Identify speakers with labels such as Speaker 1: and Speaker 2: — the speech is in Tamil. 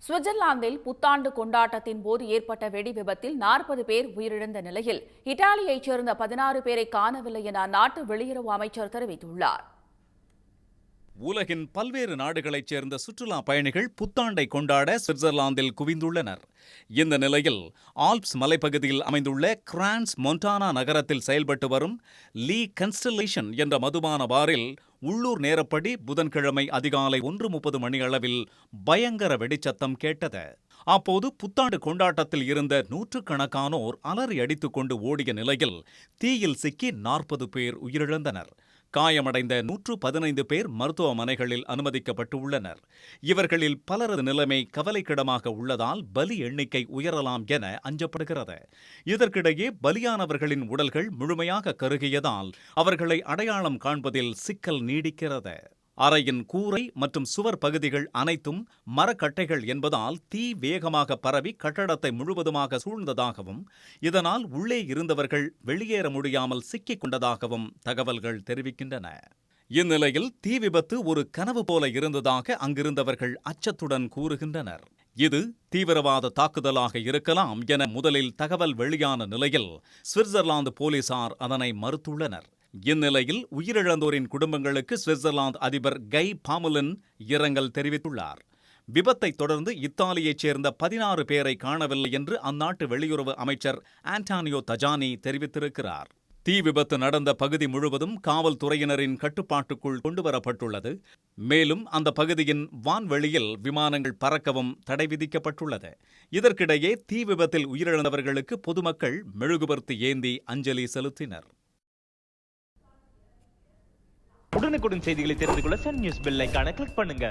Speaker 1: சுவிட்சர்லாந்தில் புத்தாண்டு கொண்டாட்டத்தின் போது ஏற்பட்ட வெடி விபத்தில் 40 பேர் உயிரிழந்த நிலையில் இத்தாலியைச் சேர்ந்த 16 பேரை காணவில்லை என அந்நாட்டு வெளியுறவு அமைச்சர் தெரிவித்துள்ளார்.
Speaker 2: உலகின் பல்வேறு நாடுகளைச் சேர்ந்த சுற்றுலா பயணிகள் புத்தாண்டை கொண்டாட சுவிட்சர்லாந்தில் குவிந்துள்ளனர். இந்த நிலையில் ஆல்ப்ஸ் மலைப்பகுதியில் அமைந்துள்ள கிரான்ஸ் மொன்டானா நகரத்தில் செயல்பட்டு வரும் லீ கன்ஸ்டலேஷன் என்ற மதுபான பாரில் உள்ளூர் நேரப்படி புதன்கிழமை அதிகாலை 1:30 மணியளவில் பயங்கர வெடிச்சத்தம் கேட்டது. அப்போது புத்தாண்டு கொண்டாட்டத்தில் இருந்த நூற்றுக்கணக்கானோர் அலறி அடித்துக்கொண்டு ஓடிய நிலையில் தீயில் சிக்கி 40 பேர் உயிரிழந்தனர். காயமடைந்த 115 பேர் மருத்துவமனைகளில் அனுமதிக்கப்பட்டு உள்ளனர். இவர்களில் பலரது நிலைமை கவலைக்கிடமாக உள்ளதால் பலி எண்ணிக்கை உயரலாம் என அஞ்சப்படுகிறது. இதற்கிடையே பலியானவர்களின் உடல்கள் முழுமையாக கருகியதால் அவர்களை அடையாளம் காண்பதில் சிக்கல் நீடிக்கிறது. அறையின் கூரை மற்றும் சுவர் பகுதிகள் அனைத்தும் மரக்கட்டைகள் என்பதால் தீ வேகமாக பரவி கட்டடத்தை முழுவதுமாக சூழ்ந்ததாகவும் இதனால் உள்ளே இருந்தவர்கள் வெளியேற முடியாமல் சிக்கிக் கொண்டதாகவும் தகவல்கள் தெரிவிக்கின்றன. இந்நிலையில் தீ விபத்து ஒரு கனவு போல இருந்ததாக அங்கிருந்தவர்கள் அச்சத்துடன் கூறுகின்றனர். இது தீவிரவாத தாக்குதலாக இருக்கலாம் என முதலில் தகவல் வெளியான நிலையில் சுவிட்சர்லாந்து போலீசார் அதனை மறுத்துள்ளனர். இந்நிலையில் உயிரிழந்தோரின் குடும்பங்களுக்கு சுவிட்சர்லாந்து அதிபர் கை பாமுலின் இரங்கல் தெரிவித்துள்ளார். விபத்தை தொடர்ந்து இத்தாலியைச் சேர்ந்த 16 பேரை காணவில்லை என்று அந்நாட்டு வெளியுறவு அமைச்சர் ஆண்டானியோ தஜானி தெரிவித்திருக்கிறார். தீ விபத்து நடந்த பகுதி முழுவதும் காவல்துறையினரின் கட்டுப்பாட்டுக்குள் கொண்டுவரப்பட்டுள்ளது. மேலும் அந்த பகுதியின் வான்வெளியில் விமானங்கள் பறக்கவும் தடை விதிக்கப்பட்டுள்ளது. இதற்கிடையே தீ விபத்தில் உயிரிழந்தவர்களுக்கு பொதுமக்கள் மெழுகுவர்த்தி ஏந்தி அஞ்சலி செலுத்தினர்.
Speaker 3: உடனுக்குடன் செய்திகளை தெரிந்து கொள்ள சன் நியூஸ் பெல் ஐகானை கிளிக் பண்ணுங்க.